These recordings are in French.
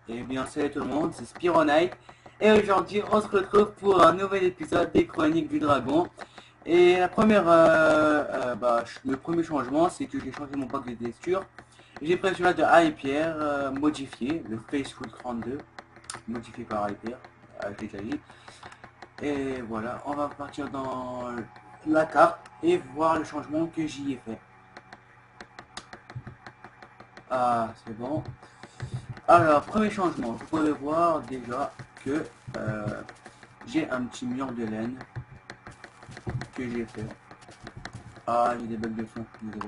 Eh bien, salut tout le monde, c'est Spironite. Et aujourd'hui, on se retrouve pour un nouvel épisode des Chroniques du Dragon. Et la première, le premier changement, c'est que j'ai changé mon pack de texture. J'ai pris celui-là de Hyper, modifié, le Faceful 32, modifié par Hyper, je l'ai déjà dit. Et voilà, on va partir dans la carte et voir le changement que j'y ai fait. Ah, c'est bon. Alors, premier changement, vous pouvez voir déjà que j'ai un petit mur de laine que j'ai fait. Ah, j'ai des bugs de son, désolé.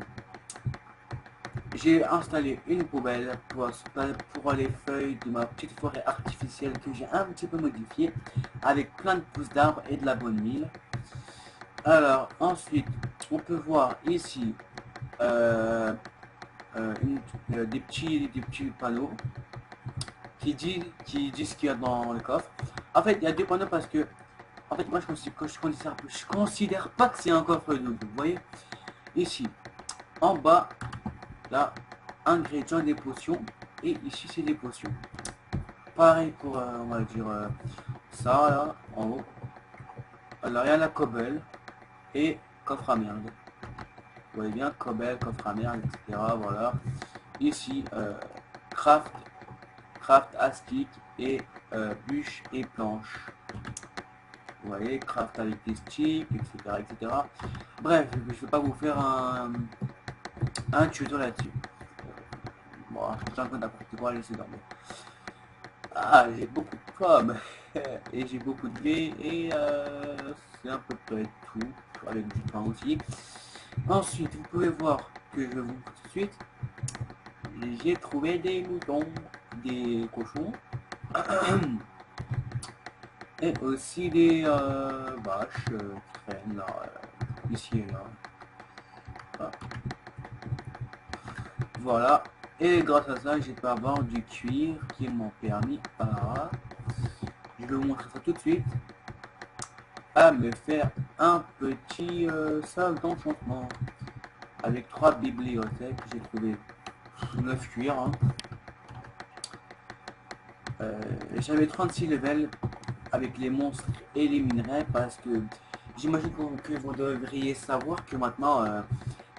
J'ai installé une poubelle pour les feuilles de ma petite forêt artificielle que j'ai un petit peu modifiée avec plein de pousses d'arbres et de la bonne mille. Alors, ensuite, on peut voir ici euh, des petits panneaux qui disent ce qu'il y a dans le coffre. En fait, il y a deux panneaux parce que en fait, moi, je considère pas que c'est un coffre double. Vous voyez, ici, en bas, là, ingrédients des potions. Et ici, c'est des potions. Pareil pour, on va dire, ça, là, en haut. Alors, il y a la cobble et coffre à merde. Vous voyez bien, cobble, coffre à merde, etc. Voilà. Ici, craft astic et bûche et planche. Vous voyez, craft avec des sticks, etc., etc. Bref, je ne vais pas vous faire un tuto là-dessus. Bon, je suis en train d'apprendre à laisser dormir. Ah, j'ai beaucoup de pommes et j'ai beaucoup de lait et c'est à peu près tout, avec du pain aussi. Ensuite, vous pouvez voir que je vous montre tout de suite. J'ai trouvé des moutons, des cochons et aussi des vaches qui traînent là, ici et là. Ah. Voilà. Et grâce à ça, j'ai pu avoir du cuir qui m'ont permis, je vais vous montrer ça tout de suite, à me faire un petit sac d'enchantement avec 3 bibliothèques. J'ai trouvé 9 cuirs. Hein. J'avais 36 levels avec les monstres et les minerais parce que j'imagine que vous devriez savoir que maintenant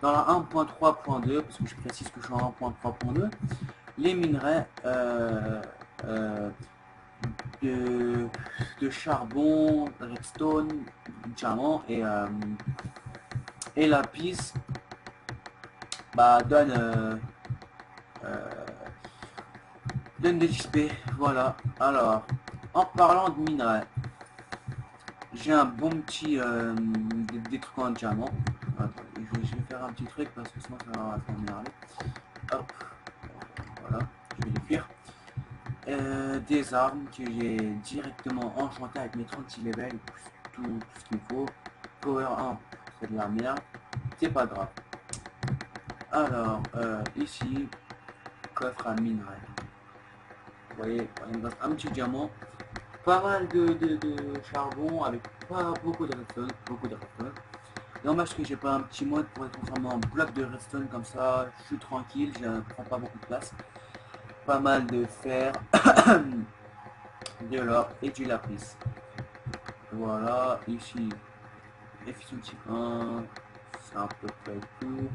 dans la 1.3.2, parce que je précise que je suis en 1.3.2, les minerais de charbon, redstone, diamant et lapis euh, donne des XP. Voilà. Alors, en parlant de minerais, j'ai un bon petit des trucs en diamant. Attendez, je vais faire un petit truc parce que sinon ça va m'énerver. Hop, voilà, je vais les fuir. Des armes que j'ai directement enchantées avec mes 36 levels, tout ce qu'il faut. Power 1, c'est de la merde, c'est pas grave. Alors, ici, coffre à minerais. Vous voyez, il me reste un petit diamant, pas mal de charbon avec pas beaucoup de redstone, Dommage que j'ai pas un petit mode pour être transformé en bloc de redstone comme ça, je suis tranquille, je ne prends pas beaucoup de place. Pas mal de fer, de l'or et du lapis. Voilà, ici, efficiency 1, c'est à peu près tout.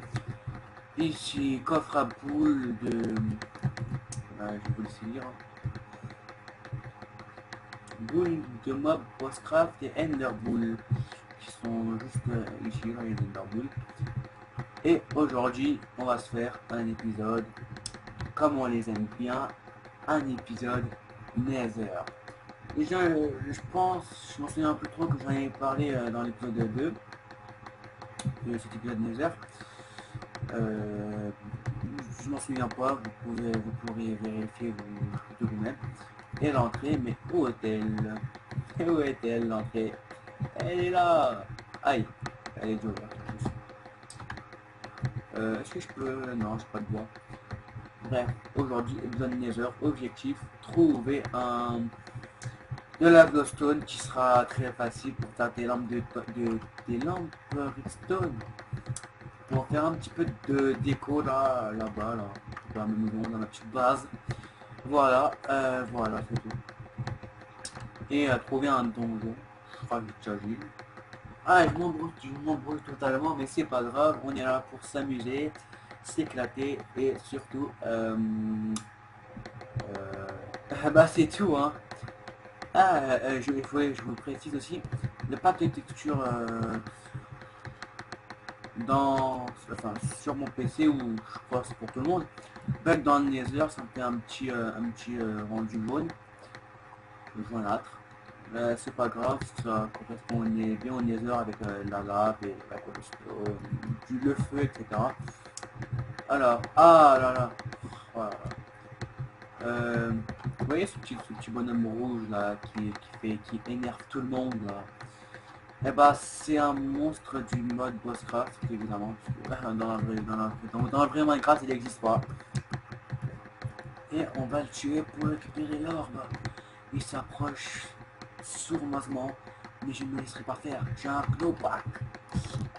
Ici, coffre à boules de... je vais vous laisser lire. Boules de mob, postcraft et ender boules. Qui sont juste ici, là, les ender boules. Et aujourd'hui, on va se faire un épisode, comme on les aime bien, un épisode Nether. Déjà, je pense, je m'en souviens un peu trop que j'en avais parlé dans l'épisode 2 de cet épisode Nether. Je m'en souviens pas, vous pourrez vérifier de vous-même. Et l'entrée, mais où est-elle? Où est-elle l'entrée? Elle est là! Aïe! Elle est dure. Est-ce que je peux... Non, j'ai pas de bois. Bref, aujourd'hui, épisode Nether, objectif, trouver de la glowstone qui sera très facile pour faire des lampes des lampes redstone. Pour faire un petit peu de déco là, là-bas, là, dans ma maison, dans ma petite base. Voilà, voilà, c'est tout. Et trouver un donjon. Je crois que j'ai déjà vu. Ah, je m'embrouille totalement, mais c'est pas grave. On est là pour s'amuser, s'éclater et surtout, bah c'est tout, hein. Ah, je vous précise aussi, le pack de texture enfin, sur mon PC ou je crois que c'est pour tout le monde. Back dans le Nether, ça me fait un petit rendu jaunâtre. C'est pas grave, ça correspond bien au Nether avec la lave et la cobblestone, le feu, etc. Alors, ah là là, voilà. Vous voyez ce petit bonhomme rouge là qui énerve tout le monde là. Eh bah c'est un monstre du mode Bosscraft évidemment. Parce que, dans la vraie Minecraft il n'existe pas. Et on va le tuer pour récupérer l'orbe. Il s'approche sournoisement, mais je ne me laisserai pas faire. J'ai un Knopack.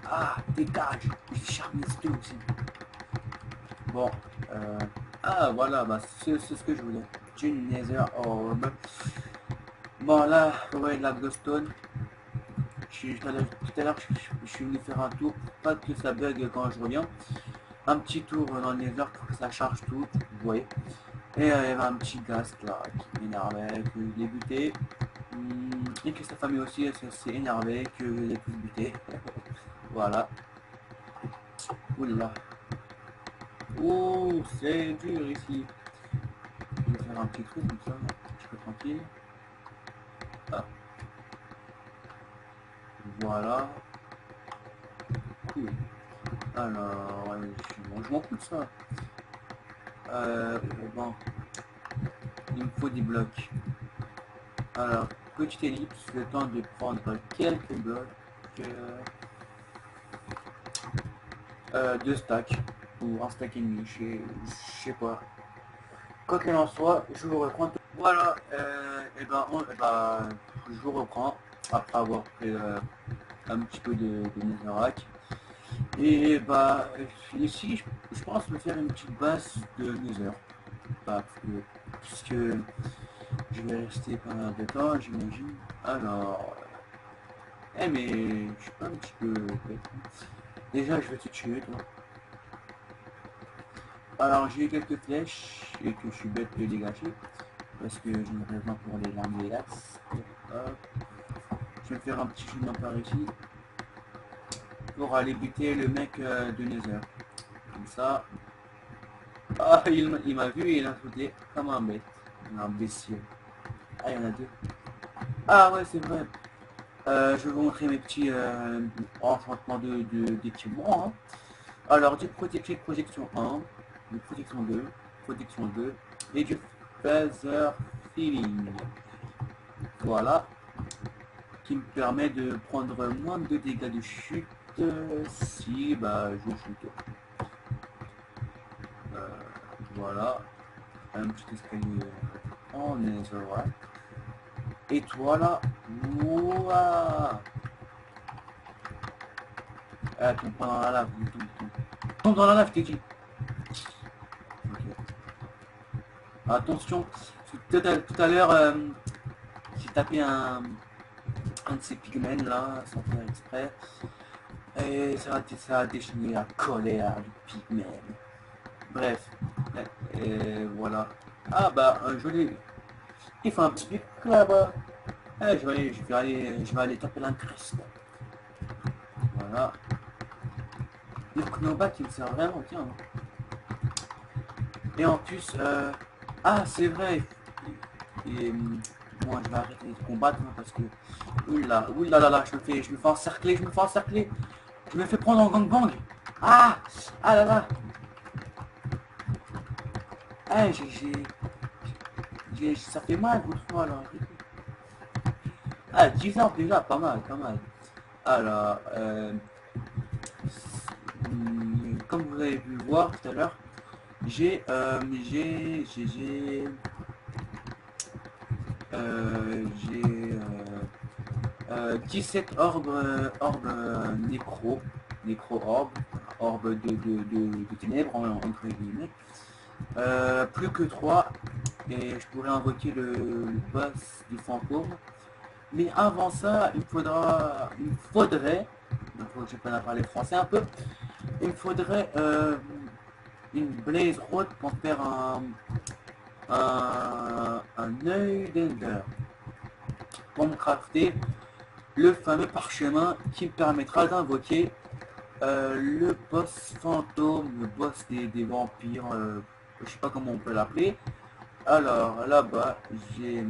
Ah, dégage. Je charme les deux aussi. Bon, ah voilà, bah c'est ce que je voulais. J'ai une Nether Orb. Bon là, ouais, de la glowstone. Tout à l'heure, je suis venu faire un tour, pas que ça bug quand je reviens. Un petit tour dans le nether pour que ça charge tout, vous voyez. Et il y avait un petit gast là qui m'énervait, que je l'ai buté. Et que sa famille aussi s'est énervée, que je l'ai plus buté. Voilà. Oula. Ouh, c'est dur ici. Je vais faire un petit truc comme ça, un petit peu tranquille. Ah. Voilà. Cool. Alors, je m'en fous de ça. Bon, il me faut des blocs. Alors, petite ellipse, le temps de prendre quelques blocs. Deux stacks, ou un stack et demi, je sais pas. Quoi qu'il en soit, je vous reprends. Voilà, je vous reprends après avoir pris un petit peu de netherrack. Et bah, ici, je pense me faire une petite base de nether. Bah, puisque je vais rester pas mal de temps, j'imagine. Alors, mais je suis pas un petit peu bête. Déjà, je vais te tuer, toi. Alors, j'ai eu quelques flèches et que je suis bête de dégager parce que je me besoin pour les lames et l'axe. Je vais faire un petit chemin par ici pour aller buter le mec de Nether. Comme ça. Ah, il m'a vu et il a sauté comme un bête. Un imbécile. Ah, il y en a deux. Ah ouais, c'est vrai. Je vais vous montrer mes petits enchantements d'équipement. Hein. Alors, du protection 1, du protection 2 et du phaser feeling. Voilà, qui me permet de prendre moins de dégâts de chute si bah, je chute. Voilà, un petit escalier en netherrack. Et toi là, ouah. Ah, tombe pas dans la lave, tombe dans la lave, t'es dit. Okay. Attention, tout à l'heure, j'ai tapé un de ces pigmen là, sans faire exprès, et ça a déchaîné la colère du pigmen. Bref, et voilà. Ah bah, un joli. Il fait un petit pic là-bas. Je vais aller taper l'incruste. Voilà. Le knockback il me sert vraiment bien. Et en plus, ah c'est vrai. Et, moi je vais arrêter de combattre hein, parce que oula là, je me fais encercler, je me fais prendre en gangbang. Ah, ah là là. Ah, ça fait mal votre fois là. Ah, 10 ans déjà, pas mal, pas mal. Alors, comme vous avez pu voir tout à l'heure, j'ai 17 nécro orbes de ténèbres entre guillemets. Plus que 3 et je pourrais invoquer le boss du fantôme. Mais avant ça, il me faudrait, donc j'ai pas à parler français un peu, il me faudrait une blaze rod pour faire un œil d'Ender, pour me crafter le fameux parchemin qui me permettra d'invoquer le boss fantôme, le boss des vampires, je sais pas comment on peut l'appeler. Alors là-bas, il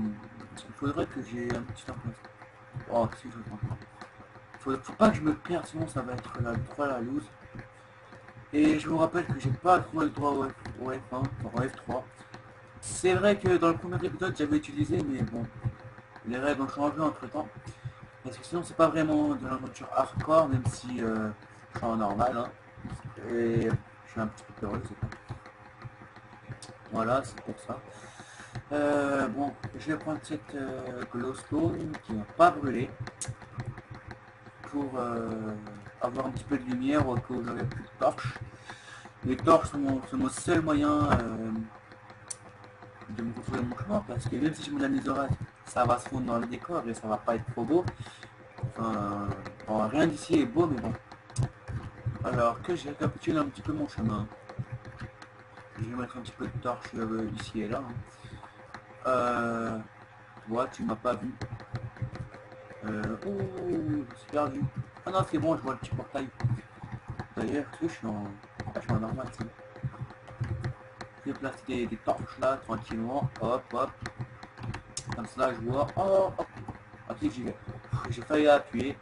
faudrait que j'ai un petit peu. Oh, si je comprends. Faut pas que je me perde, sinon ça va être trop la loose. Et je vous rappelle que j'ai pas trop le droit au F1, au F3. C'est vrai que dans le premier épisode j'avais utilisé, mais bon, les règles ont changé entre temps. Parce que sinon c'est pas vraiment de l'aventure hardcore, même si je suis en normal. Hein. Et je suis un petit peu heureux, c'est pas. Voilà, c'est pour ça. Bon, je vais prendre cette glowstone qui va pas brûler pour avoir un petit peu de lumière au cas où j'aurai plus de torches. Les torches sont mon seul moyen de me retrouver mon chemin parce que même si je me donne les orages, ça va se fondre dans le décor et ça va pas être trop beau. Enfin, bon, rien d'ici est beau, mais bon. Alors que je récapitule un petit peu mon chemin. Je vais mettre un petit peu de torche ici et là. Hein. Toi, tu m'as pas vu. Oh, je suis perdu. Ah non, c'est bon, je vois le petit portail. D'ailleurs, je suis en normal, c'est bon. Je vais placer des torches là, tranquillement. Hop, hop. Comme ça, je vois. Oh, hop. Ok, j'y vais. J'ai failli appuyer.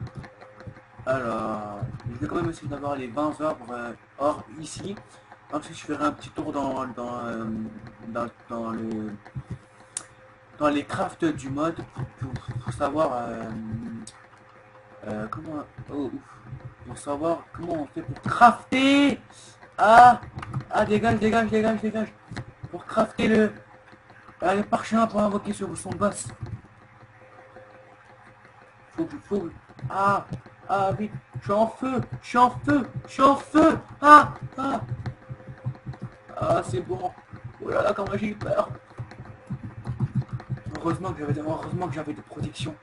Alors, je vais quand même essayer d'avoir les 20 or ici. Ensuite, je ferai un petit tour dans les crafts du mode pour savoir comment pour savoir comment on fait pour crafter. Ah, dégage, dégage, dégage, dégage. Pour crafter le parchemin pour invoquer sur son boss. Faut. Ah, vite. Je suis en feu, je suis en feu, je suis en feu. C'est bon. Oh là là, comment j'ai eu peur. Heureusement que j'avais des protections.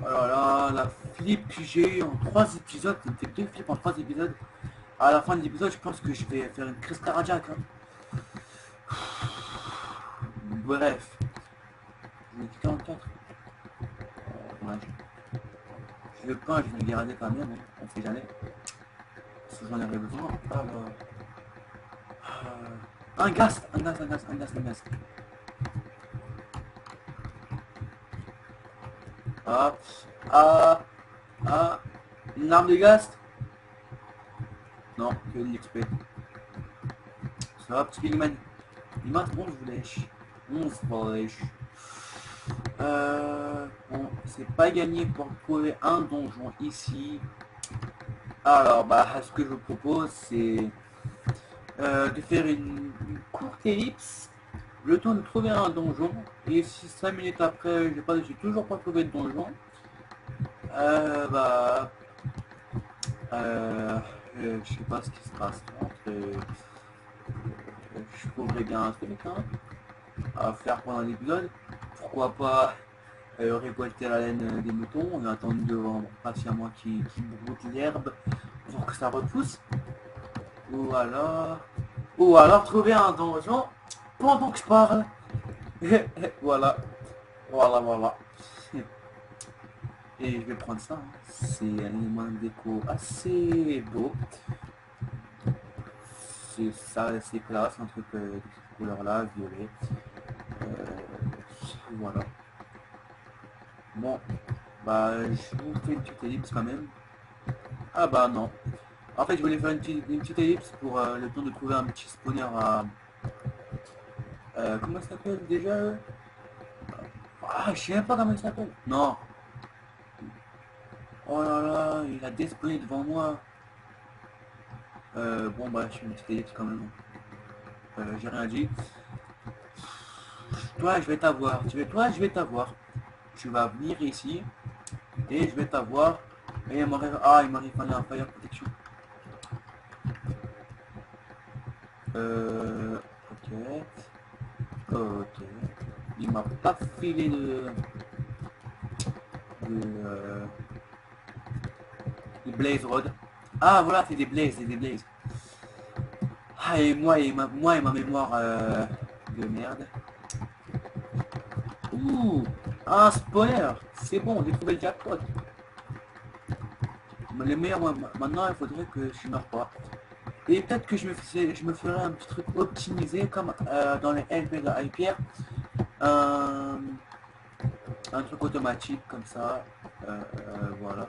Oh là là, la flip que j'ai eu en 3 épisodes, ça me fait 2 flips en 3 épisodes. À la fin de l'épisode, je pense que je vais faire une crise cardiaque. Hein. Bref. Je vais quitter en 4. Ouais. Je vais pas, je vais le garder quand même, hein. On sait jamais. Si j'en aurais besoin. Alors. Un gaz. Hop. Une arme de gaz. Non, que de l'XP. Ça va, petit Bigman. Il m'a 11 flèches. 11 flèches. Bon, c'est pas gagné pour trouver un donjon ici. Alors, ce que je vous propose, c'est de faire une courte ellipse, le temps de trouver un donjon. Et si 5 minutes après, j'ai toujours pas trouvé de donjon, je sais pas ce qui se passe. Je trouverai bien un truc hein, à faire pendant l'épisode. Pourquoi pas récolter la laine des moutons en attendant devant patiemment qui broute l'herbe pour que ça repousse. Ou alors trouver un donjon pendant que je parle. Voilà. Et je vais prendre ça. Hein. C'est un élément de déco assez beau. C'est classe, un truc de cette couleur là, violet. Voilà. Bon, je vous fais une petite ellipse quand même. Non. En fait, je voulais faire une petite ellipse pour le temps de trouver un petit spawner à... comment ça s'appelle déjà je sais même pas comment il s'appelle. Non. Oh là là, il a despawné devant moi. Je fais une petite ellipse quand même. J'ai rien dit. Toi, je vais t'avoir. Je vais t'avoir. Tu vas venir ici. Et je vais t'avoir. Et il m'aurait fallu un fire protection. Ok. Ok. Il m'a pas filé de, de Blaze Rod. Ah voilà, c'est des Blaze, c'est des Blaze. Ah et moi et ma mémoire de merde. Ouh, un spoiler. C'est bon, j'ai trouvé le jackpot. Mais le meilleur, maintenant, il faudrait que je meurs pas. Et peut-être que je me ferai un petit truc optimisé comme dans les LP de la Hyper. Un, un truc automatique comme ça. Voilà.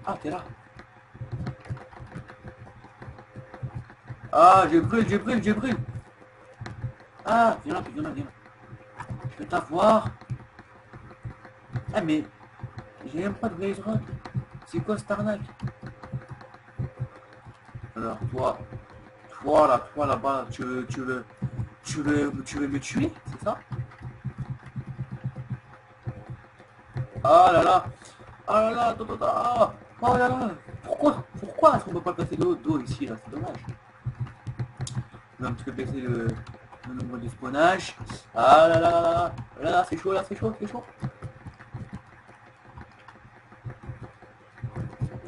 Ah, t'es là. Ah, je brûle, je brûle, je brûle. Ah, viens là, viens là, viens là. Je peux t'avoir. Ah, mais j'ai même pas de Blaze Rod. C'est quoi cette arnaque? Alors, toi là-bas, tu veux me tuer, c'est ça? Ah là là. Ah là là, attends, attends, attends. Oh là là. Pourquoi est-ce qu'on peut pas passer d'eau ici, là? C'est dommage. On va un petit peu baisser le nombre de spawnage. Ah là là là là. Là là, c'est chaud, là, c'est chaud, c'est chaud.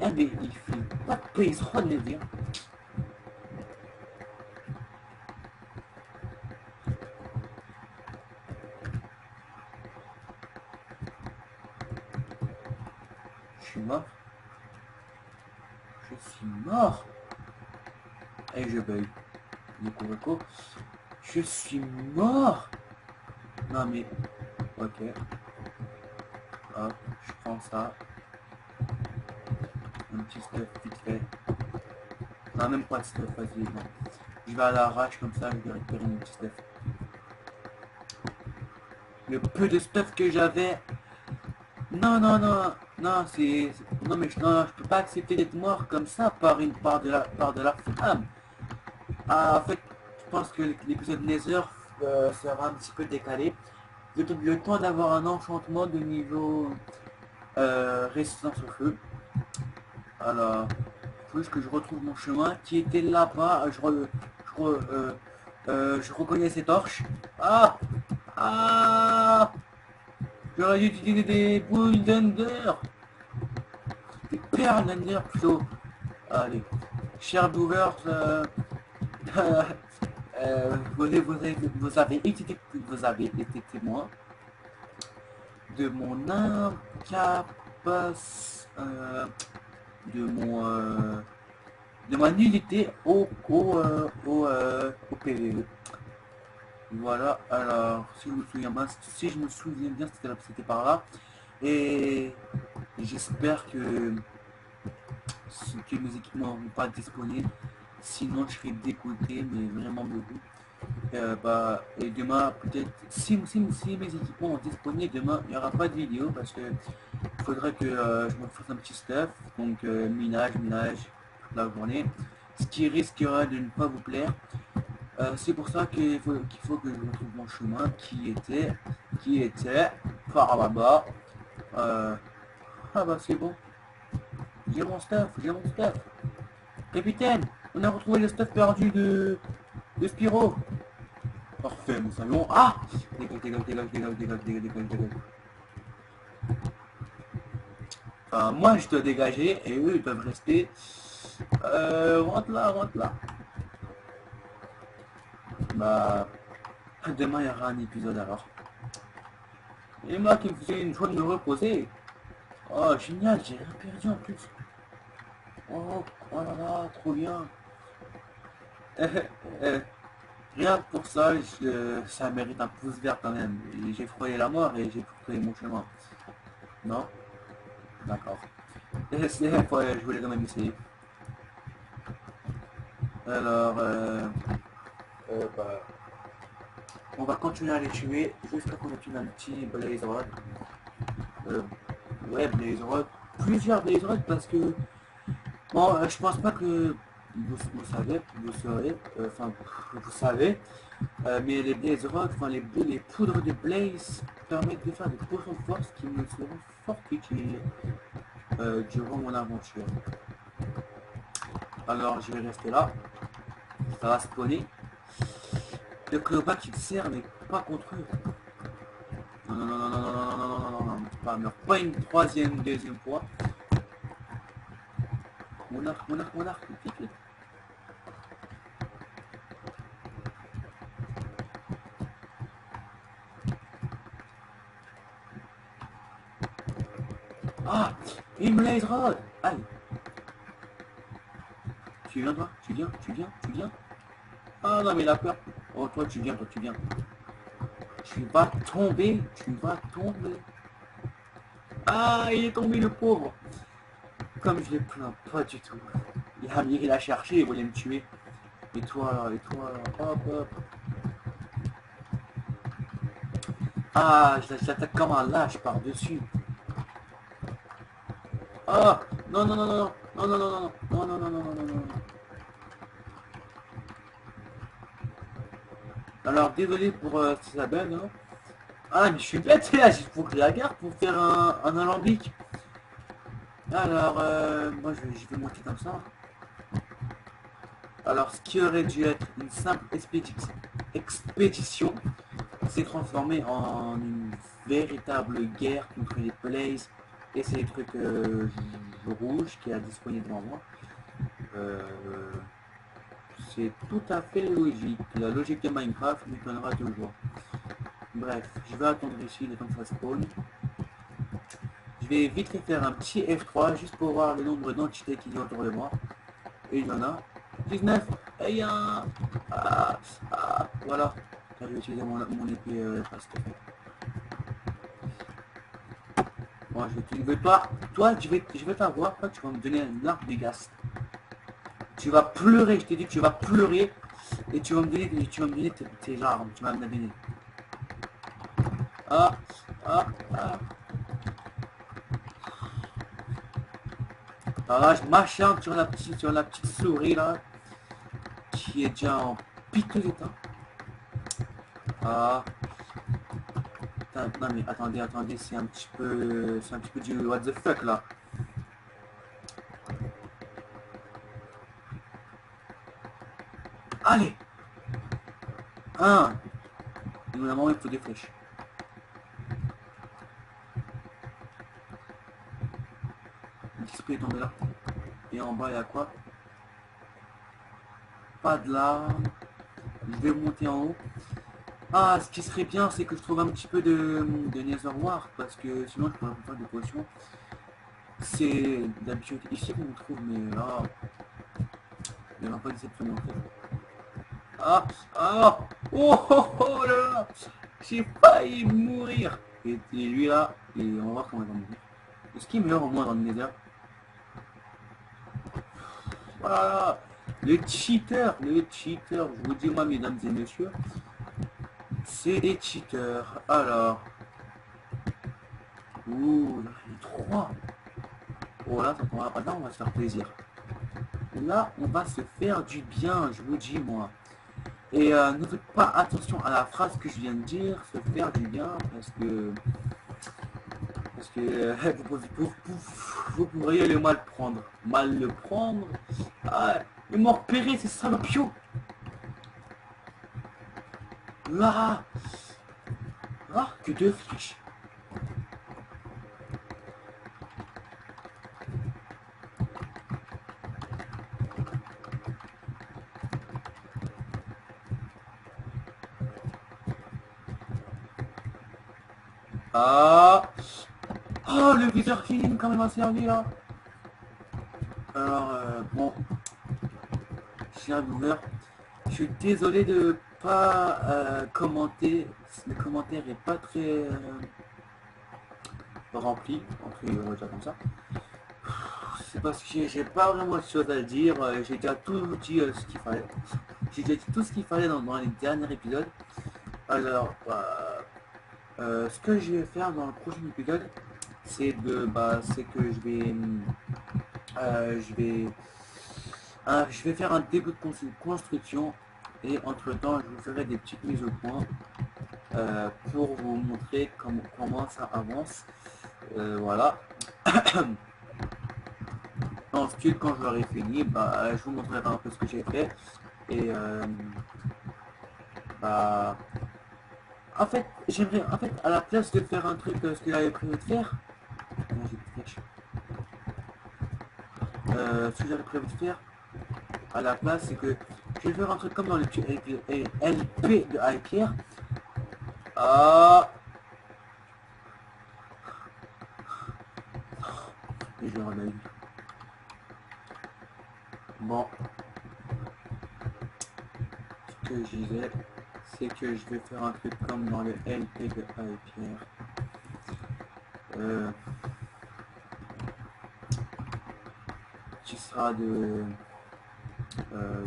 Eh mais il fait pas de pace run, les gars. Je suis mort. Je suis mort. Et je bug. Du coup, je suis mort. Non mais, ok. Hop, je prends ça. Un petit stuff vite fait. Non, même pas de stuff, vas-y, non. Je vais à l'arrache comme ça, je vais récupérer mon petit stuff. Le peu de stuff que j'avais. Non, non, non, non, non, mais non, je peux pas accepter d'être mort comme ça par une part de la femme. Ah, en fait, je pense que l'épisode Nether sera un petit peu décalé. Le temps d'avoir un enchantement de niveau résistance au feu. Alors, il faut juste que je retrouve mon chemin qui était là-bas. Je reconnais ces torches. Ah! Ah! J'aurais dû utiliser des boules d'Ender. Des perles d'Ender plutôt. Allez. Chers viewers, vous avez été témoin de mon incapacité, de mon de ma nullité au PVE. Voilà, alors si je me souviens bien, c'était par là. Et j'espère que mes équipements ne vont pas être disponibles. Sinon je serai dégoûté, mais vraiment beaucoup. Et demain, peut-être, si mes équipements sont disponibles, demain, il n'y aura pas de vidéo parce que il faudrait que je me fasse un petit stuff. Donc, minage, toute la journée. Ce qui risquera de ne pas vous plaire. C'est pour ça qu'il faut que je retrouve mon chemin qui était par là-bas. Ah bah c'est bon. J'ai mon stuff, j'ai mon stuff. Capitaine, on a retrouvé le stuff perdu de Spyro. Parfait, mon salon. Ah! Dégage. Enfin, moi, je dois dégager et eux, ils peuvent rester. Rentre là, rentre là. Bah, demain, il y aura un épisode alors. Et moi qui me faisais une joie de me reposer. Oh, génial, j'ai rien perdu en plus. Oh là là, trop bien. Rien que pour ça, ça mérite un pouce vert quand même. J'ai frôlé la mort et j'ai frôlé mon chemin. Non? D'accord. Je voulais quand même essayer. Alors, bah, on va continuer à les tuer jusqu'à qu'on obtienne un petit Blaze Rod. Ouais, Blaze Rod. Plusieurs Blaze Rod parce que, bon, je pense pas que vous savez, vous savez, mais les Blaze Rod, enfin les poudres de Blaze permettent de faire des potions de force qui me seront fort utiles durant mon aventure. Alors je vais rester là, ça va spawner. Le Cléopâtre qui te sert, mais pas contre eux. Non, non, non, non, non, non, non, non, non, non, non, pas, meurs pas une deuxième fois. Mon arc, vite, vite. Ah, une blaze rod. Aïe. Tu viens, toi? Tu viens? Tu viens? Tu viens? Ah non, mais il a peur. Oh, toi, tu viens, toi, tu viens. Tu vas tomber, tu vas tomber. Ah, il est tombé, le pauvre. Comme je l'ai plaint, pas du tout. Il a cherché, il voulait me tuer. Et toi, là, et toi, là, hop, hop. Ah, je l'attaque comme un lâche par-dessus. Ah, non, non, non, non, non, non, non, non, non, non, non, non, non, non, non, non. Alors, désolé pour ça bug, hein. Ah, mais je suis bête, là, il faut que je la garde pour faire un alambic. Alors, moi, je vais monter comme ça. Alors, ce qui aurait dû être une simple expédition s'est transformé en une véritable guerre contre les Blaze et ces trucs rouges qui a disponible devant moi. Euh, c'est tout à fait logique. La logique de Minecraft m'étonnera toujours. Bref, je vais attendre ici le temps que ça spawn. Je vais vite fait faire un petit F3 juste pour voir le nombre d'entités qu'il y a autour de moi. Et il y en a 19. Et il y a un... voilà. Je vais utiliser mon épée parce que... Bon, je vais pas... Toi, je vais t'avoir. Toi, tu vas me donner un arc de gaz. Tu vas pleurer, je t'ai dit que tu vas pleurer. Et tu vas me donner tes armes. Tu vas me la donner. Ah, ah, ah. Alors là, je m'acharne sur la petite souris là. Qui est déjà en piteux état. Ah. Non mais attendez, c'est un petit peu du what the fuck là. Allez. Évidemment, il faut des flèches. XP est tombé là. Et en bas, il y a quoi? Pas de larmes. Je vais monter en haut. Ah, ce qui serait bien, c'est que je trouve un petit peu de Nether Wart, parce que sinon je pourrais faire des potions. C'est d'habitude ici qu'on trouve, mais là, il n'y en a pas d'exception en fait. Ah, ah, oh, oh, oh là là, j'ai failli mourir. Et lui là, et on va voir comment il va mourir. Est-ce qu'il meurt au moins dans le Nether? Voilà, le cheater, je vous dis moi mesdames et messieurs, c'est des cheaters. Alors, ouh, il y a 3. Oh là, là, on va se faire plaisir. Là, on va se faire du bien, je vous dis moi. Et ne faites pas attention à la phrase que je viens de dire, se faire du bien, parce que vous pourriez le mal prendre. Mal le prendre. Ah, ils m'ont repéré, ces salopios. Là, que 2 flèches. Ah, oh, le viseur film quand même a servi là. Alors, bon, cher viewer, je suis désolé de pas commenter. Le commentaire est pas très rempli, on va dire comme ça. C'est parce que j'ai pas vraiment de choses à dire. J'ai déjà tout dit ce qu'il fallait. J'ai déjà dit tout ce qu'il fallait dans les derniers épisodes. Alors, ce que je vais faire dans le prochain épisode, c'est que je vais faire un début de construction et entre temps je vous ferai des petites mises au point pour vous montrer comment ça avance. Voilà. Ensuite, quand je l'aurai fini, je vous montrerai un peu ce que j'ai fait et Bah, en fait, j'aimerais, en fait, à la place de faire un truc, ce qu'il avait prévu de faire, j'ai une flèche. Ce que j'avais prévu de faire, à la place, c'est que je vais faire un truc comme dans les petits LP de Hypierre. Ah, et je le remets. Bon, ce que je disais, c'est que je vais faire un truc comme dans le LP de Hypierre. Qui sera de, euh,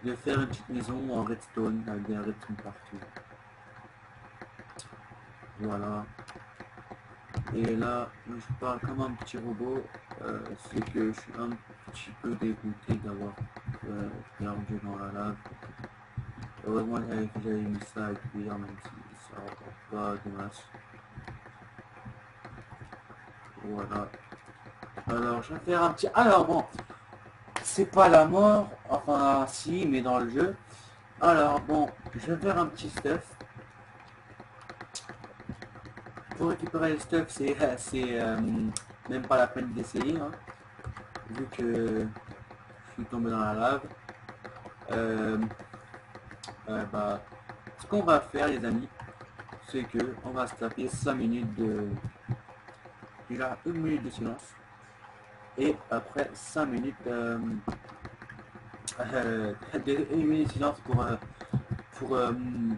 de faire une petite maison en redstone avec des redstone partout. Voilà. Et là, je parle comme un petit robot, c'est que je suis un petit peu dégoûté d'avoir perdu dans la lave. Heureusement j'avais mis ça à cuire, même si ça rapporte pas de masse. Voilà. Alors je vais faire un petit... Alors bon, c'est pas la mort, enfin si, mais dans le jeu. Alors bon, je vais faire un petit stuff. Pour récupérer le stuff, c'est même pas la peine d'essayer, hein, vu que je suis tombé dans la lave. Bah, ce qu'on va faire, les amis, c'est que on va se taper 5 minutes de... Déjà 1 minute de silence. Et après 5 minutes de 1 minute de silence pour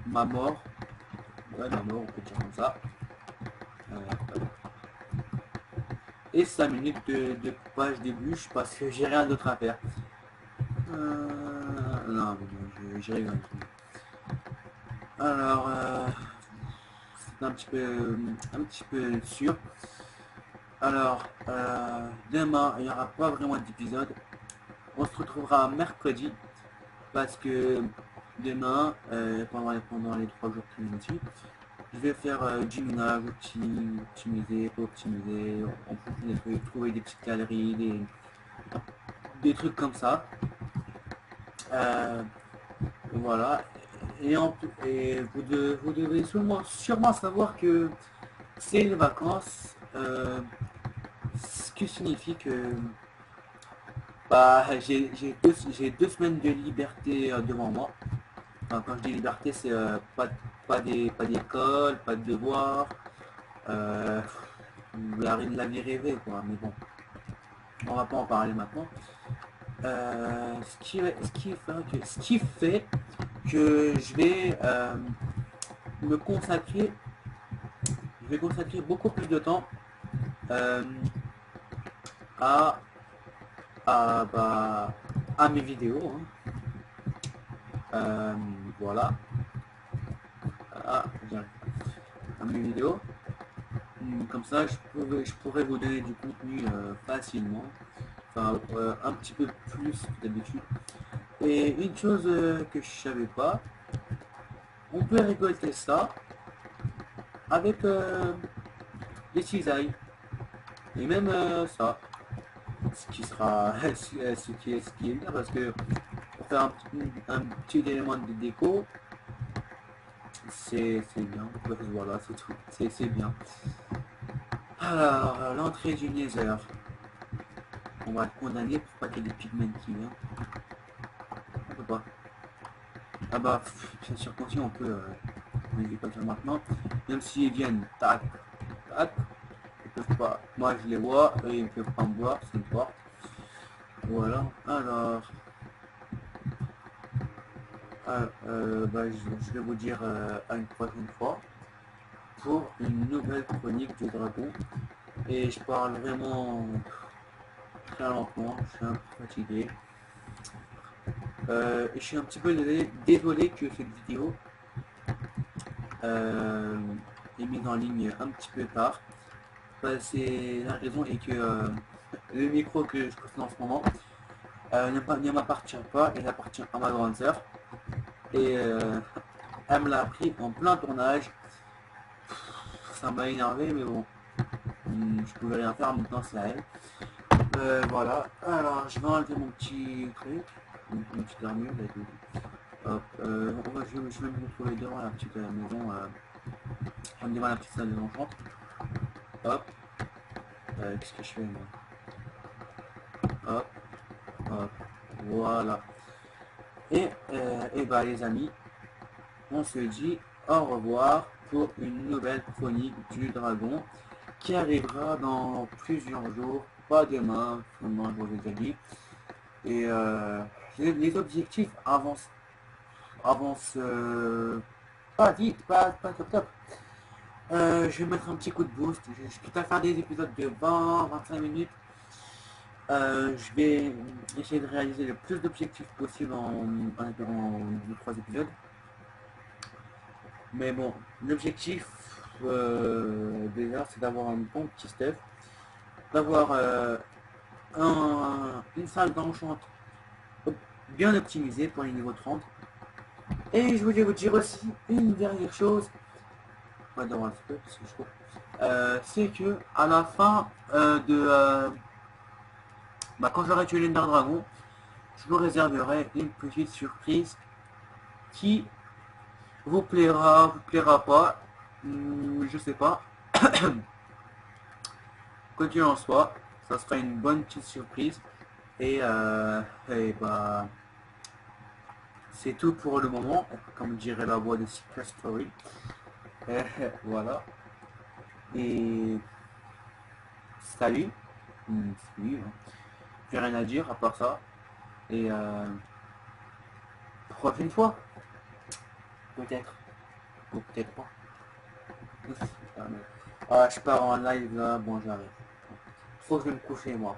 ma mort. Ouais, ma mort, on peut dire comme ça. Et 5 minutes de coupage des bûches parce que j'ai rien d'autre à faire. Non, mais j'ai rigole. Alors, c'est un petit peu sûr. Alors, demain, il n'y aura pas vraiment d'épisode. On se retrouvera mercredi parce que demain, pendant les 3 jours qui viennent aussi, je vais faire du minage, optimiser, en fonction des trucs, trouver des petites galeries, des trucs comme ça. Voilà. Et vous devez sûrement savoir que c'est les vacances, ce qui signifie que bah, j'ai 2 semaines de liberté devant moi. Enfin, quand je dis liberté, c'est pas d'école, pas de devoir, la vie rêvée, quoi. Mais bon, on va pas en parler maintenant. Ce qui fait que me consacrer, je vais consacrer beaucoup plus de temps euh, à, à mes vidéos. Hein. Voilà. Ah, à mes vidéos. Comme ça, je pourrais vous donner du contenu facilement. Enfin, un petit peu plus que d'habitude. Et une chose que je savais pas, on peut récolter ça avec des cisailles. Et même ça. Ce qui sera ce qui est bien parce que pour faire un petit élément de déco, c'est bien. Voilà, c'est tout. C'est bien. Alors, l'entrée du Nether. On va le condamner pour pas qu'il y ait des pigments qui viennent. On peut pas. Ah bah, bien sûr, quand on peut. Mais je vais pas le faire maintenant. Même s'ils viennent, tac, tac. Ils peuvent pas. Moi je les vois, et ils ne peuvent pas me voir, c'est une porte. Voilà. Alors. Bah, je vais vous dire à une prochaine fois pour une nouvelle chronique du dragon. Et je parle vraiment très lentement, je suis un peu fatigué. Et je suis un petit peu désolé que cette vidéo est mise en ligne un petit peu tard. C'est la raison est que le micro que je possède en ce moment ne m'appartient pas, il appartient à ma grande sœur. Et elle me l'a pris en plein tournage. Ça m'a énervé, mais bon, je pouvais rien faire, maintenant c'est à elle. Voilà. Alors, je vais enlever mon petit truc, mon petite armure. Là, hop, je vais me retrouver devant la petite maison. Je vais me devant la petite salle de l'enfant. Hop. Qu'est-ce que je fais moi? Hop, hop. Voilà. Et bah les amis, on se dit au revoir pour une nouvelle chronique du dragon qui arrivera dans plusieurs jours, pas demain, comme je vous ai déjà dit. Et les objectifs avancent pas vite, pas top top. Je vais mettre un petit coup de boost. Je quitte à faire des épisodes de 20-25 minutes. Je vais essayer de réaliser le plus d'objectifs possible en 2-3 épisodes. Mais bon, l'objectif déjà c'est d'avoir un bon petit stuff, d'avoir une salle d'enchant bien optimisée pour les niveaux 30. Et je voulais vous dire aussi une dernière chose, ouais, dans un petit peu, parce que je trouve, c'est que à la fin quand j'aurai tué l'Ender Dragon, je vous réserverai une petite surprise qui vous plaira pas, je sais pas. Quoi qu'il en soit, ça sera une bonne petite surprise. Et bah, c'est tout pour le moment, comme dirait la voix de Secret Story. Voilà. Et salut. Salut, hein. J'ai rien à dire à part ça. Et prochaine fois, peut-être. Ou peut-être pas. Ah, je pars en live là, bon j'arrive. Faut que je me couche moi.